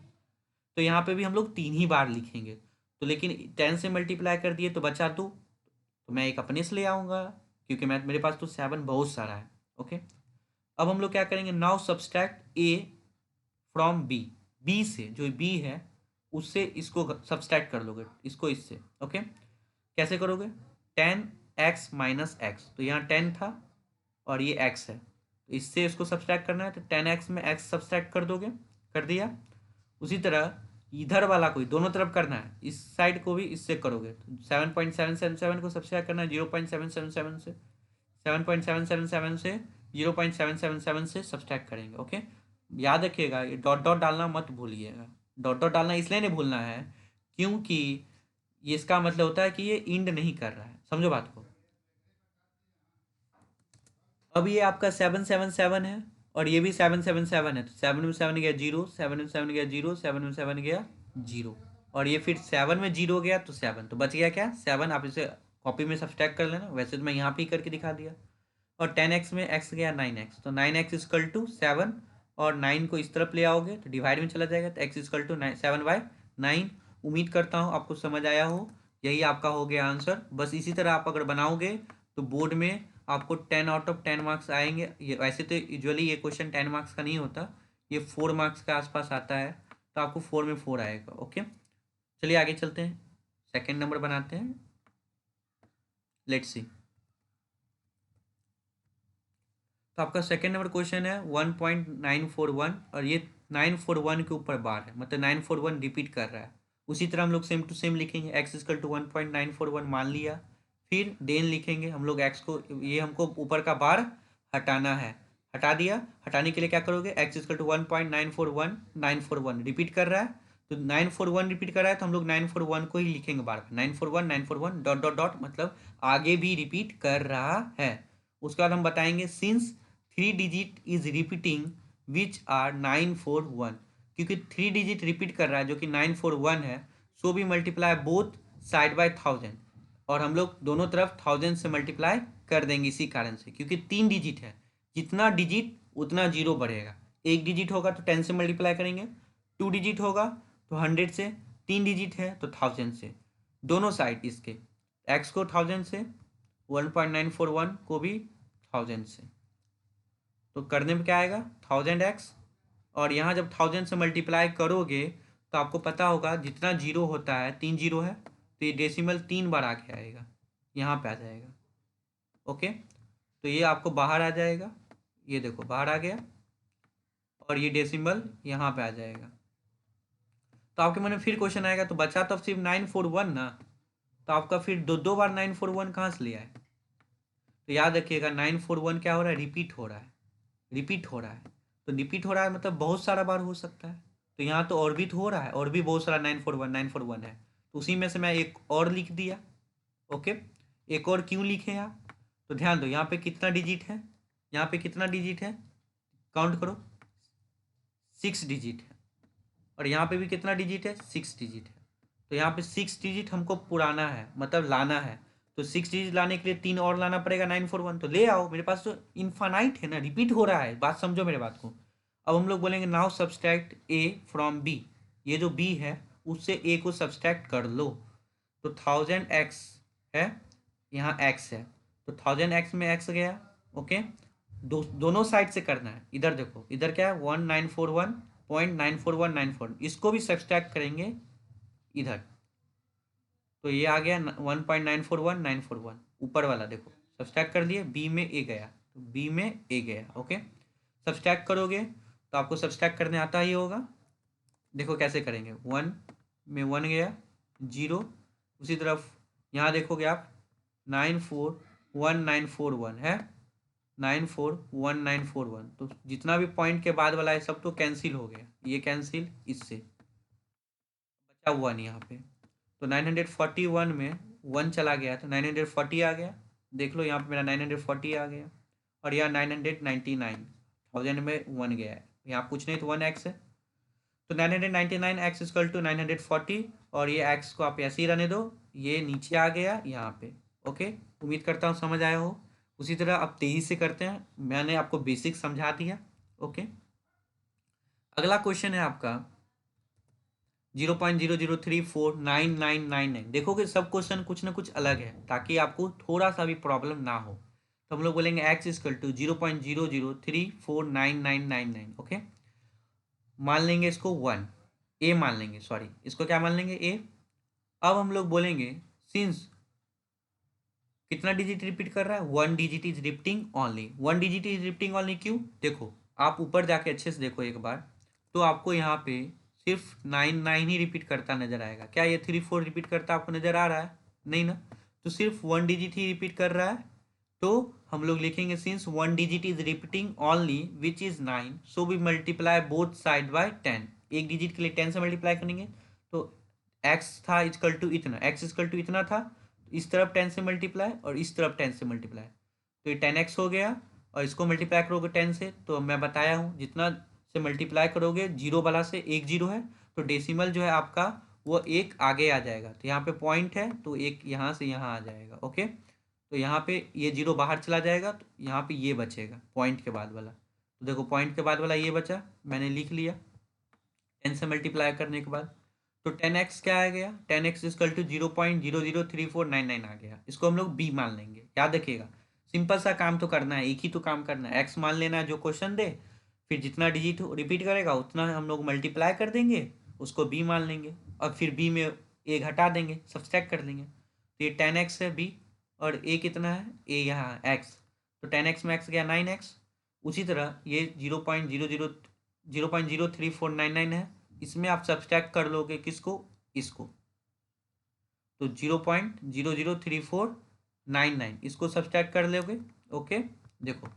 तो यहाँ पे भी हम लोग 3 ही बार लिखेंगे, तो लेकिन 10 से मल्टीप्लाई कर दिए तो बचा 2, तो मैं एक अपने से ले आऊँगा क्योंकि मैं मेरे पास तो 7 बहुत सारा है, ओके। अब हम लोग क्या करेंगे, now subtract A from B, B से जो बी है उससे इसको सब्सट्रैक्ट कर लोगे, इसको इससे, ओके। कैसे करोगे, 10x - x, तो यहाँ 10 था और ये x है, तो इससे इसको सब्सट्रैक्ट करना है तो 10x में x सब्सट्रैक्ट कर दोगे, कर दिया। उसी तरह इधर वाला को दोनों तरफ करना है, इस साइड को भी इससे करोगे, तो 7.777 को सब्सट्रैक्ट करना है 0.777 से, 7.777 से 0.777 से सब्सट्रैक्ट करेंगे, ओके। याद रखिएगा ये डॉट डॉट डालना मत भूलिएगा, डॉट डॉट डालना इसलिए नहीं भूलना है क्योंकि ये इसका मतलब होता है कि ये इंड नहीं कर रहा है, समझो बात को। अब ये आपका 777 है और ये भी 777 है, तो 7 में 7 गया 0, 7 में 7 गया 0, 7 में 7 गया 0, और ये फिर 7 में 0 गया तो 7, तो बच गया क्या 7, आप इसे कॉपी में सब्सट्रैक्ट कर लेना, वैसे तो मैं यहाँ पे ही करके दिखा दिया। और 10x में x गया 9x, तो 9x इक्वल टू 7, और 9 को इस तरफ ले आओगे तो डिवाइड में चला जाएगा, तो x इक्वल टू 7/9। उम्मीद करता हूँ आपको समझ आया हो, यही आपका हो गया आंसर। बस इसी तरह आप अगर बनाओगे तो बोर्ड में आपको 10 आउट ऑफ 10 मार्क्स आएंगे। ये वैसे तो यूजुअली ये क्वेश्चन 10 मार्क्स का नहीं होता, ये 4 मार्क्स के आसपास आता है, तो आपको 4 में 4 आएगा, ओके। चलिए आगे चलते हैं, सेकेंड नंबर बनाते हैं, लेट्स सी। तो आपका सेकेंड नंबर क्वेश्चन है 1.941 और ये 941 के ऊपर बार है, मतलब 941 रिपीट कर रहा है, उसी तरह हम लोग सेम टू सेम लिखेंगे, एक्स इजकल टू 1.941 मान लिया। फिर देन लिखेंगे हम लोग एक्स को, ये हमको ऊपर का बार हटाना है, हटा दिया। हटाने के लिए क्या करोगे, एक्स इजकल टू 1.941 रिपीट कर रहा है, तो 941 रिपीट कर रहा है तो हम लोग 941 को ही लिखेंगे बार बार, 941 डॉट डॉट डॉट, मतलब आगे भी रिपीट कर रहा है। उसके बाद हम बताएंगे since 3 digit is repeating which are 941, क्योंकि 3 डिजिट रिपीट कर रहा है जो कि 941 है, सो भी मल्टीप्लाई बोथ साइड बाय 1000, और हम लोग दोनों तरफ 1000 से मल्टीप्लाई कर देंगे इसी कारण से, क्योंकि 3 डिजिट है, जितना डिजिट उतना जीरो बढ़ेगा। 1 डिजिट होगा तो 10 से मल्टीप्लाई करेंगे, 2 डिजिट होगा तो 100 से, 3 डिजिट है तो 1000 से, दोनों साइड इसके, एक्स को 1000 से, 1.941 को भी 1000 से, तो करने में क्या आएगा 1000x, और यहाँ जब 1000 से मल्टीप्लाई करोगे तो आपको पता होगा जितना जीरो होता है, 3 जीरो है तो ये डेसिमल 3 बार आके आएगा, यहाँ पे आ जाएगा। ओके, तो ये आपको बाहर आ जाएगा, ये देखो बाहर आ गया, और ये डेसिमल यहाँ पे आ जाएगा। तो आपके मन में फिर क्वेश्चन आएगा, तो बचा तो सिर्फ 941 ना, तो आपका फिर दो दो बार 941 कहाँ से ले आए। तो याद रखिएगा 941 क्या हो रहा है, रिपीट हो रहा है, रिपीट हो रहा है, तो रिपीट हो रहा है मतलब बहुत सारा बार हो सकता है, तो यहाँ तो और भी तो हो रहा है, और भी बहुत सारा 941 है, तो उसी में से मैं एक और लिख दिया। ओके, एक और क्यों लिखे आप, तो ध्यान दो यहाँ पे कितना डिजिट है, यहाँ पे कितना डिजिट है, काउंट करो, 6 डिजिट है, और यहाँ पे भी कितना डिजिट है, 6 डिजिट है, तो यहाँ पे 6 डिजिट हमको पुराना है, मतलब लाना है, तो 6 डिजिट लाने के लिए 3 और लाना पड़ेगा 941, तो ले आओ, मेरे पास तो इनफाइनाइट है ना, रिपीट हो रहा है, बात समझो मेरे बात को। अब हम लोग बोलेंगे now subtract A from B, ये जो बी है उससे ए को सब्सट्रैक्ट कर लो, तो 1000x है, यहाँ x है, तो 1000x में x गया। ओके, दोनों साइड से करना है, इधर देखो, इधर क्या है 1941.94194, इसको भी सब्सट्रैक्ट करेंगे इधर, तो ये आ गया 1.941 ऊपर वाला, देखो सब्सट्रैक्ट कर दिए, बी में ए गया, तो बी में ए गया। ओके, सब्सट्रैक्ट करोगे तो आपको सब्सट्रैक्ट करने आता ही होगा, देखो कैसे करेंगे, 1 में 1 गया, 0, उसी तरफ यहाँ देखोगे आप 941941 है, 941941, तो जितना भी पॉइंट के बाद वाला है सब तो कैंसिल हो गया, ये कैंसिल इससे, बचा 1 यहाँ पे, तो 941 में 1 चला गया तो 940 आ गया, देख लो यहाँ पे मेरा 940 आ गया, और यहाँ 999 1000 में 1 गया है, यहाँ कुछ नहीं तो 1x है, तो 999 एक्स इक्वल टू 940, और ये एक्स को आप ऐसे ही रहने दो, ये नीचे आ गया यहाँ पे। ओके, उम्मीद करता हूँ समझ आया हो। उसी तरह अब तेजी से करते हैं, मैंने आपको बेसिक समझा दिया। ओके, अगला क्वेश्चन है आपका 0.00349999, देखोगे सब क्वेश्चन कुछ ना कुछ अलग है, ताकि आपको थोड़ा सा भी प्रॉब्लम ना हो, तो हम लोग बोलेंगे एक्स इक्वल टू 0.00349999। ओके, मान लेंगे इसको 1, ए मान लेंगे, सॉरी इसको क्या मान लेंगे, ए। अब हम लोग बोलेंगे सिंस कितना डिजिट रिपीट कर रहा है, 1 digit is repeating only, 1 digit is repeating only, क्यों, देखो आप ऊपर जाके अच्छे से देखो एक बार, तो आपको यहाँ पे सिर्फ 9 ही रिपीट करता नजर आएगा, क्या ये 3 4 रिपीट करता आपको नजर आ रहा है, नहीं ना, तो सिर्फ 1 डिजिट ही रिपीट कर रहा है, तो हम लोग लिखेंगे since 1 digit is repeating only which is 9, so we multiply both side by 10, एक डिजिट के लिए 10 से मल्टीप्लाई करेंगे, तो एक्स था इजकल टू इतना, एक्स इजकल टू इतना था, इस तरफ 10 से मल्टीप्लाई और इस तरफ 10 से मल्टीप्लाई, तो ये 10x हो गया, और इसको मल्टीप्लाई करोगे 10 से, तो मैं बताया हूँ जितना से मल्टीप्लाई करोगे जीरो वाला से, एक जीरो है तो डेसिमल जो है आपका वो एक आगे आ जाएगा, तो यहाँ पे पॉइंट है तो एक यहाँ से यहाँ आ जाएगा। ओके, तो यहाँ पे ये जीरो बाहर चला जाएगा, तो यहाँ पे ये बचेगा पॉइंट के बाद वाला, तो देखो पॉइंट के बाद वाला ये बचा, मैंने लिख लिया 10 से मल्टीप्लाई करने के बाद, तो 10x क्या आ गया, 10x इजकल टू 0.003499 आ गया, इसको हम लोग b मान लेंगे। याद रखिएगा सिंपल सा काम तो करना है, एक ही तो काम करना है, x मान लेना है जो क्वेश्चन दे, फिर जितना डिजिट रिपीट करेगा उतना हम लोग मल्टीप्लाई कर देंगे, उसको b मान लेंगे, और फिर b में a घटा देंगे, सब्सट्रैक्ट कर देंगे, तो ये 10x है b, और a कितना है, a यहाँ x, तो 10x में x गया 9x, उसी तरह ये 0.003499 है, इसमें आप सब्सट्रैक्ट कर लोगे किसको, इसको, तो 0.003499 इसको सब्सट्रैक्ट कर लोगे। ओके, देखो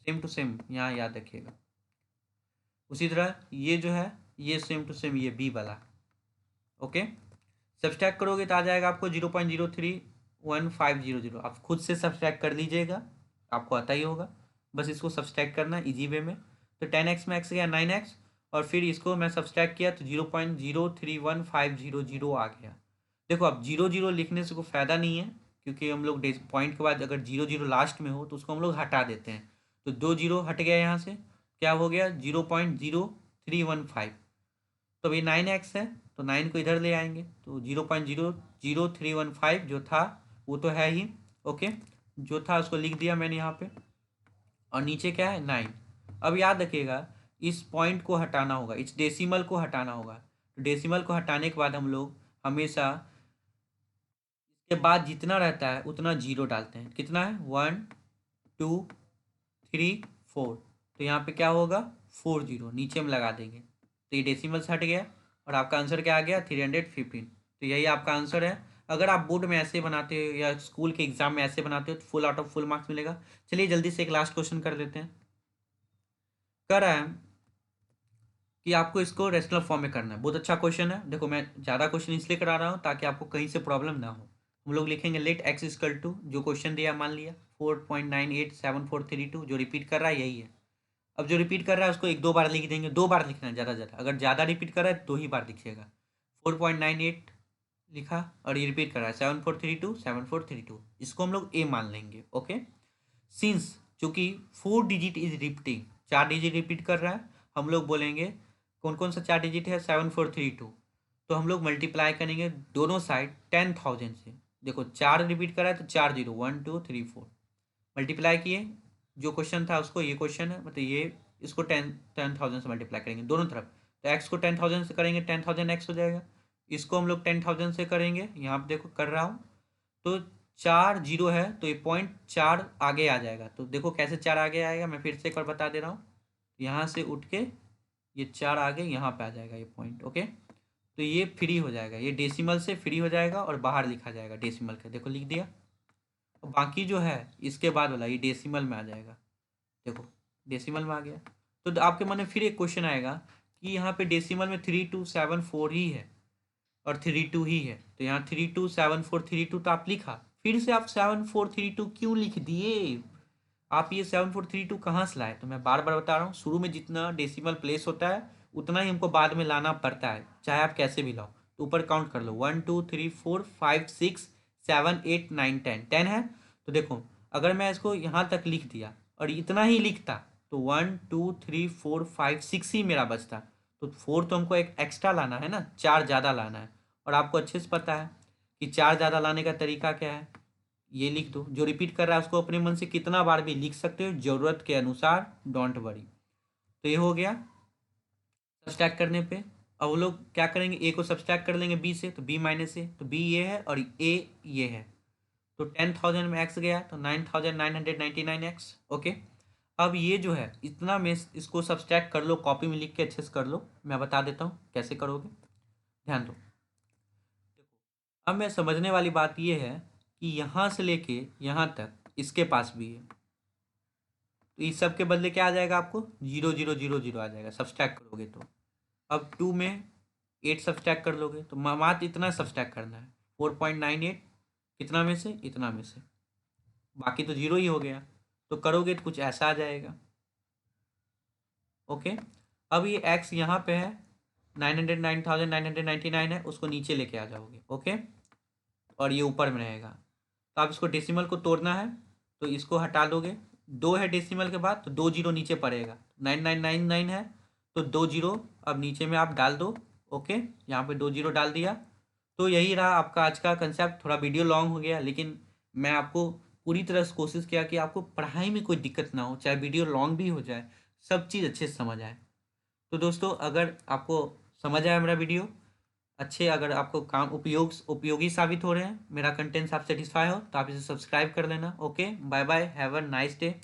सेम टू सेम यहाँ याद रखिएगा। उसी तरह ये जो है ये सेम टू सेम ये बी वाला। ओके, सब्सट्रैक्ट करोगे तो आ जाएगा आपको 0.031500। आप खुद से सब्सट्रैक्ट कर लीजिएगा, आपको आता ही होगा, बस इसको सब्सट्रैक्ट करना इजी वे में। तो 10x में x गया 9x, और फिर इसको मैं सब्सट्रैक्ट किया तो 0.031500 आ गया। देखो अब 0 0 लिखने से कोई फ़ायदा नहीं है, क्योंकि हम लोग पॉइंट के बाद अगर 0 0 लास्ट में हो तो उसको हम लोग हटा देते हैं। तो 2 0 हट गया, यहाँ से क्या हो गया 0.0315। तो ये 9x है, तो 9 को इधर ले आएंगे, तो 0.00315 जो था वो तो है ही। ओके, जो था उसको लिख दिया मैंने यहाँ पे, और नीचे क्या है 9। अब याद रखिएगा इस पॉइंट को हटाना होगा, इस डेसिमल को हटाना होगा। तो डेसिमल को हटाने के बाद हम लोग हमेशा इसके बाद जितना रहता है उतना जीरो डालते हैं। कितना है 1 2 3 4, तो यहाँ पे क्या होगा 40 नीचे में लगा देंगे, तो ये डेसिमल से हट गया और आपका आंसर क्या आ गया 315। तो यही आपका आंसर है। अगर आप बोर्ड में ऐसे बनाते हो या स्कूल के एग्जाम में ऐसे बनाते हो तो full out of full marks मिलेगा। चलिए जल्दी से एक लास्ट क्वेश्चन कर देते हैं। कर रहा है कि आपको इसको रेशनल फॉर्म में करना है। बहुत अच्छा क्वेश्चन है। देखो मैं ज़्यादा क्वेश्चन इसलिए करा रहा हूँ ताकि आपको कहीं से प्रॉब्लम ना हो। हम लोग लिखेंगे लेट एक्स इक्वल टू, जो क्वेश्चन दिया मान लिया 4.987432, जो रिपीट कर रहा है यही है। अब जो रिपीट कर रहा है उसको एक दो बार लिख देंगे, दो बार लिखना है ज़्यादा ज़्यादा। अगर ज़्यादा रिपीट कर रहा है तो ही बार लिखिएगा। 4.98 लिखा, और ये रिपीट कर रहा है 7432 इसको हम लोग ए मान लेंगे। ओके, सिंस चूंकि 4 digit is repeating, 4 digit repeat कर रहा है, हम लोग बोलेंगे कौन कौन सा 4 डिजिट है 7432। तो हम लोग मल्टीप्लाई करेंगे दोनों साइड 10,000 से। देखो 4 रिपीट कर रहा है तो 4 0 1 2 3 4 मल्टीप्लाई किए, जो क्वेश्चन था उसको, ये क्वेश्चन है मतलब ये, इसको 10,000 से मल्टीप्लाई करेंगे दोनों तरफ। तो एक्स को 10,000 से करेंगे 10,000 एक्स हो जाएगा। इसको हम लोग 10,000 से करेंगे, यहाँ पे देखो कर रहा हूँ, तो 4 0 है तो ये पॉइंट 4 आगे आ जाएगा। तो देखो कैसे 4 आगे आएगा, मैं फिर से एक बार बता दे रहा हूँ। यहाँ से उठ के ये 4 आगे यहाँ पे आ जाएगा ये पॉइंट। ओके, तो ये फ्री हो जाएगा, ये डेसिमल से फ्री हो जाएगा और बाहर लिखा जाएगा डेसिमल के। देखो लिख दिया। और बाकी जो है इसके बाद वाला ये डेसिमल में आ जाएगा। देखो डेसिमल में आ गया। तो आपके मन में फिर एक क्वेश्चन आएगा कि यहाँ पे डेसिमल में 3274 ही है और 32 ही है, तो यहाँ 327432 तो आप लिखा, फिर से आप 7432 क्यों लिख दिए? आप ये 7432 कहाँ से लाए? तो मैं बार बार बता रहा हूँ, शुरू में जितना डेसिमल प्लेस होता है उतना ही हमको बाद में लाना पड़ता है, चाहे आप कैसे भी लाओ। तो ऊपर काउंट कर लो 1 2 3 4 5 6 7 8 9 10 है। तो देखो अगर मैं इसको यहाँ तक लिख दिया और इतना ही लिखता तो 1 2 3 4 5 6 ही मेरा बचता। तो 4 तो हमको एक एक्स्ट्रा लाना है ना, 4 ज़्यादा लाना है। और आपको अच्छे से पता है कि 4 ज़्यादा लाने का तरीका क्या है, ये लिख दो। जो रिपीट कर रहा है उसको अपने मन से कितना बार भी लिख सकते हो ज़रूरत के अनुसार, डोंट वरी। तो ये हो गया सब्सट्रैक्ट करने पे। अब वो लोग क्या करेंगे, ए को सब्सट्रैक्ट कर लेंगे बी से, तो बी माइनस ए, तो बी ये है और ए ये है। तो 10,000 में एक्स गया तो 9,999 एक्स। ओके, अब ये जो है इतना में इसको सब्सट्रैक्ट कर लो, कॉपी में लिख के अच्छे से कर लो, मैं बता देता हूँ कैसे करोगे, ध्यान दो। देखो अब मैं समझने वाली बात ये है कि यहाँ से लेके यहाँ तक इसके पास भी है, तो इस सब के बदले क्या आ जाएगा आपको 0 0 0 0 आ जाएगा सब्सट्रैक्ट करोगे तो। अब 2 में 8 सब्सट्रैक्ट कर लोगे तो मात्र इतना सब्सट्रैक्ट करना है 4.98, कितना में से इतना में से, बाकी तो जीरो ही हो गया। तो करोगे तो कुछ ऐसा आ जाएगा। ओके, अब ये एक्स यहाँ पे है 909,999 है, उसको नीचे लेके आ जाओगे। ओके, और ये ऊपर में रहेगा। तो आप इसको डेसिमल को तोड़ना है तो इसको हटा दोगे, 2 है डेसिमल के बाद तो 2 जीरो नीचे पड़ेगा, 9999 है तो 2 जीरो अब नीचे में आप डाल दो। ओके, यहाँ पे 2 जीरो डाल दिया। तो यही रहा आपका आज का कंसेप्ट। थोड़ा वीडियो लॉन्ग हो गया, लेकिन मैं आपको पूरी तरह से कोशिश किया कि आपको पढ़ाई में कोई दिक्कत ना हो, चाहे वीडियो लॉन्ग भी हो जाए, सब चीज़ अच्छे से समझ आए। तो दोस्तों अगर आपको समझ आया मेरा वीडियो, अच्छे अगर आपको काम उपयोगी साबित हो रहे हैं, मेरा कंटेंट आप सेटिस्फाई हो तो आप इसे सब्सक्राइब कर लेना। Okay, bye bye, have a nice day.